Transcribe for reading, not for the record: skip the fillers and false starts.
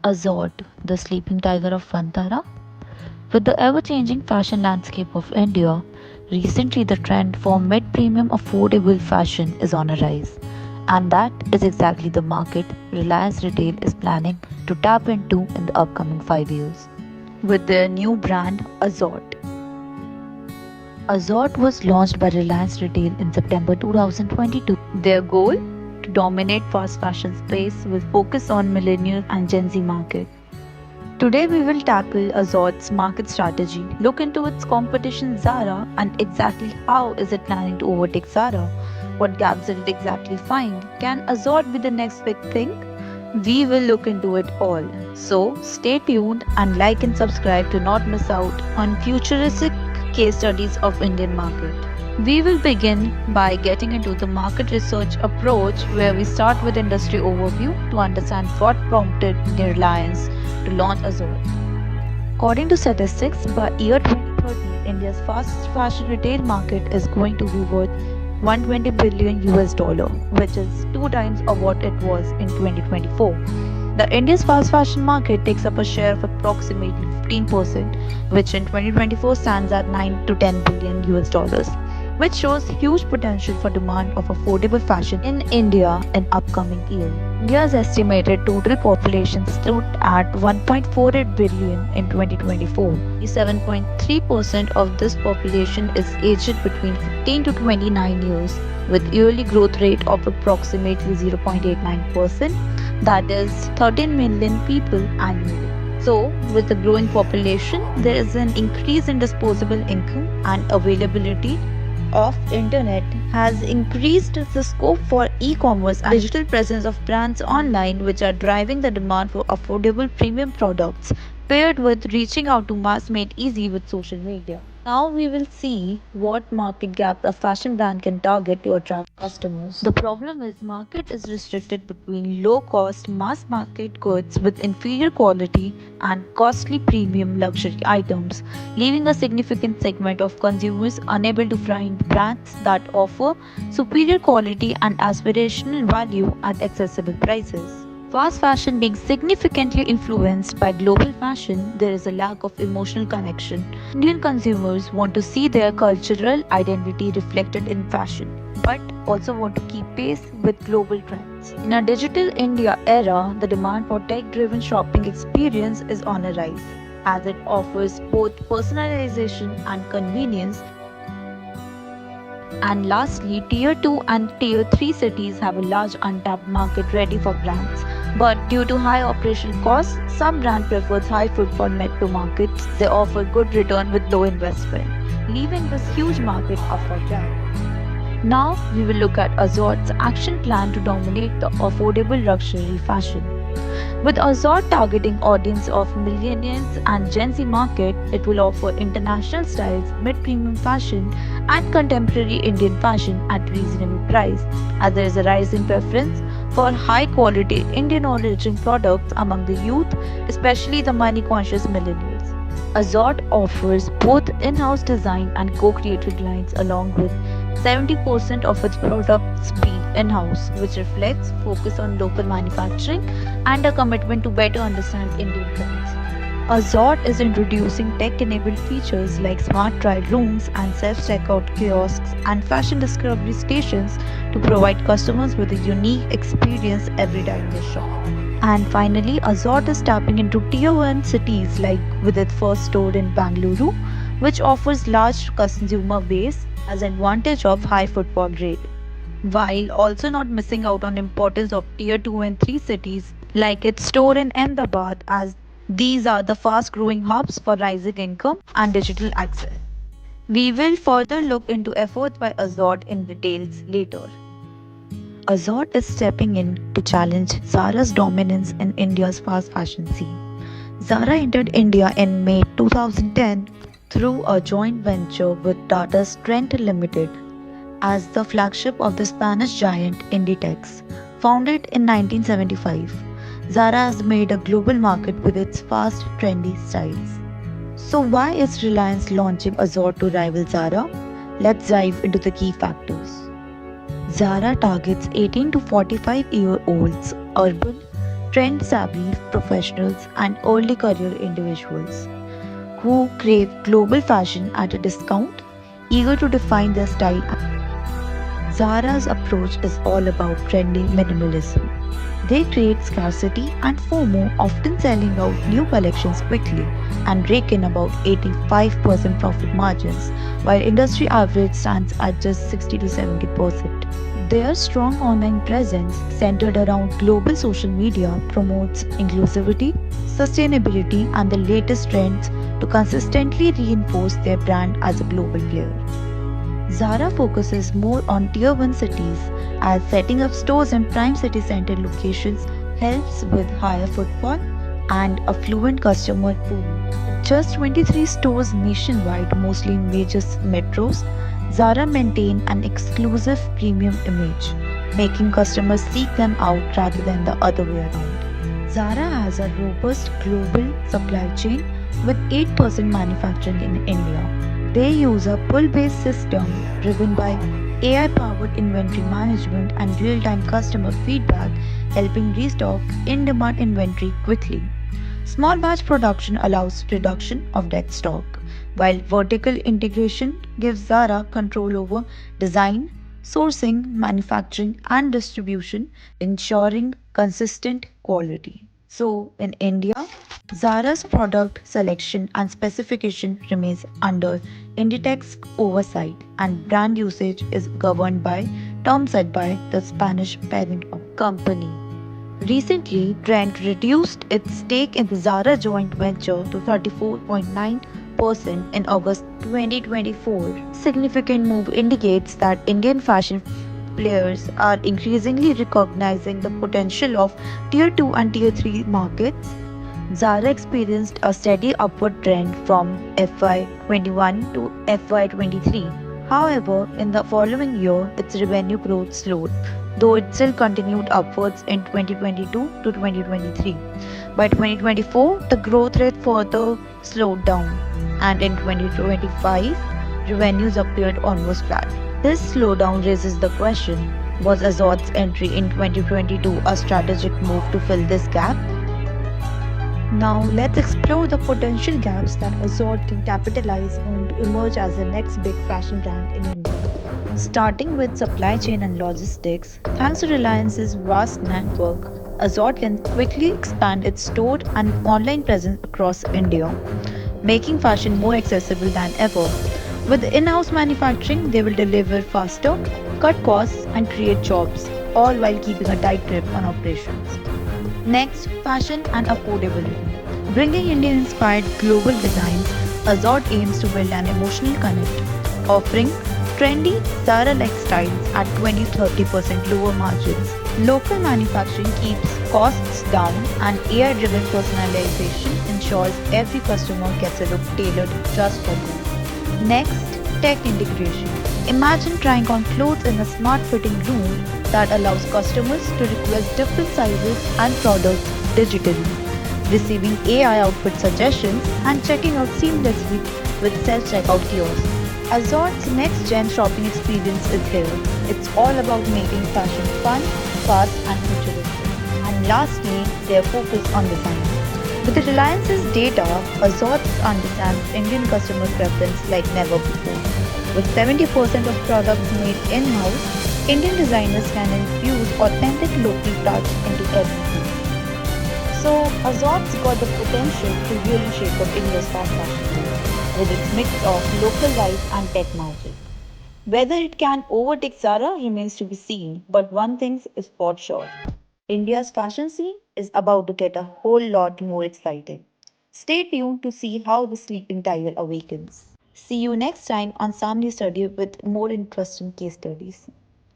Azorte, the sleeping tiger of Vantara? With the ever changing fashion landscape of India, recently the trend for mid premium affordable fashion is on a rise. And that is exactly the market Reliance Retail is planning to tap into in the upcoming 5 years. With their new brand, Azorte. Azorte was launched by Reliance Retail in September 2022. Their goal? To dominate fast fashion space with focus on millennial and Gen Z market. Today we will tackle Azorte's market strategy, look into its competition Zara and exactly how is it planning to overtake Zara. What gaps did it exactly find? Can Azorte be the next big thing? We will look into it all. So stay tuned and like and subscribe to not miss out on futuristic case studies of Indian market. We will begin by getting into the market research approach where we start with industry overview to understand what prompted the Reliance to launch Azorte. According to statistics, by year 2030, India's fast fashion retail market is going to be worth 120 billion US dollar, which is two times of what it was in 2024. The India's fast fashion market takes up a share of approximately 15%, which in 2024 stands at 9 to 10 billion US dollars, which shows huge potential for demand of affordable fashion in India in upcoming years. India's estimated total population stood at 1.48 billion in 2024. 7.3% of this population is aged between 15 to 29 years, with yearly growth rate of approximately 0.89%, that is 13 million people annually. So, with the growing population, there is an increase in disposable income and availability of internet has increased the scope for e-commerce and digital presence of brands online, which are driving the demand for affordable premium products paired with reaching out to mass made easy with social media. Now we will see what market gap a fashion brand can target to attract customers. The problem is market is restricted between low cost mass market goods with inferior quality and costly premium luxury items, leaving a significant segment of consumers unable to find brands that offer superior quality and aspirational value at accessible prices. Fast fashion being significantly influenced by global fashion, there is a lack of emotional connection. Indian consumers want to see their cultural identity reflected in fashion, but also want to keep pace with global trends. In a digital India era, the demand for tech-driven shopping experience is on a rise, as it offers both personalization and convenience. And lastly, Tier 2 and Tier 3 cities have a large untapped market ready for brands. But due to high operational costs, some brand prefers high footfall metro markets. They offer good return with low investment, leaving this huge market up for grabs. Now we will look at Azorte's action plan to dominate the affordable luxury fashion. With Azorte targeting audience of millennials and Gen Z market, it will offer international styles, mid-premium fashion, and contemporary Indian fashion at reasonable price, as there is a rising preference for high-quality Indian origin products among the youth, especially the money-conscious millennials. Azorte offers both in-house design and co-created lines along with 70% of its products being in-house, which reflects focus on local manufacturing and a commitment to better understand Indian trends. Azorte is introducing tech-enabled features like smart trial rooms and self-checkout kiosks and fashion discovery stations to provide customers with a unique experience every time they shop. And finally, Azorte is tapping into Tier 1 cities like with its first store in Bangalore, which offers large consumer base as an advantage of high footfall rate, while also not missing out on importance of Tier 2 and 3 cities like its store in Ahmedabad, as these are the fast growing hubs for rising income and digital access. We will further look into efforts by Azorte in details later. Azorte is stepping in to challenge Zara's dominance in India's fast fashion scene. Zara entered India in May 2010 through a joint venture with Tata's Trent Limited as the flagship of the Spanish giant Inditex. Founded in 1975, Zara has made a global market with its fast, trendy styles. So why is Reliance launching Azorte to rival Zara? Let's dive into the key factors. Zara targets 18 to 45-year-olds, urban, trend savvy professionals, and early career individuals who crave global fashion at a discount, eager to define their style. Zara's approach is all about trendy minimalism. They create scarcity and FOMO, often selling out new collections quickly and rake in about 85% profit margins, while industry average stands at just 60 to 70%. Their strong online presence, centered around global social media, promotes inclusivity, sustainability, and the latest trends to consistently reinforce their brand as a global player. Zara focuses more on tier 1 cities as setting up stores in prime city center locations helps with higher footfall and affluent customer pool. Just 23 stores nationwide, mostly in major metros, Zara maintain an exclusive premium image, making customers seek them out rather than the other way around. Zara has a robust global supply chain with 8% manufacturing in India. They use a pull-based system driven by AI-powered inventory management and real-time customer feedback, helping restock in-demand inventory quickly. Small batch production allows reduction of dead stock, while vertical integration gives Zara control over design, sourcing, manufacturing, and distribution, ensuring consistent quality. So, in India, Zara's product selection and specification remains under Inditex oversight, and brand usage is governed by terms set by the Spanish parent company. Recently, Trent reduced its stake in the Zara joint venture to 34.9% in August 2024. Significant move indicates that Indian fashion players are increasingly recognizing the potential of tier 2 and tier 3 markets. Zara experienced a steady upward trend from FY21 to FY23. However, in the following year, its revenue growth slowed, though it still continued upwards in 2022 to 2023. By 2024, the growth rate further slowed down, and in 2025, revenues appeared almost flat. This slowdown raises the question, was Azorte's entry in 2022 a strategic move to fill this gap? Now, let's explore the potential gaps that Azorte can capitalize on to emerge as the next big fashion brand in India. Starting with supply chain and logistics, thanks to Reliance's vast network, Azorte can quickly expand its store and online presence across India, making fashion more accessible than ever. With in house manufacturing, they will deliver faster, cut costs, and create jobs, all while keeping a tight grip on operations. Next, fashion and affordability. Bringing Indian inspired global designs, Azorte aims to build an emotional connect, offering trendy Zara like styles at 20-30% lower margins. Local manufacturing keeps costs down, and AI driven personalization ensures every customer gets a look tailored just for them. Next, tech integration. Imagine trying on clothes in a smart fitting room that allows customers to request different sizes and products digitally, receiving AI outfit suggestions and checking out seamlessly with self-checkout kiosks. Azorte's next-gen shopping experience is here. It's all about making fashion fun, fast and futuristic. And lastly, their focus on design. With the Reliance's data, Azorte understands Indian customer preference like never before. With 70% of products made in-house, Indian designers can infuse authentic local touch into everything. So, Azorte's got the potential to really shape up India's fast fashion world with its mix of local life and tech magic. Whether it can overtake Zara remains to be seen, but one thing is for sure. India's fashion scene is about to get a whole lot more exciting. Stay tuned to see how the sleeping tiger awakens. See you next time on Samni Study with more interesting case studies.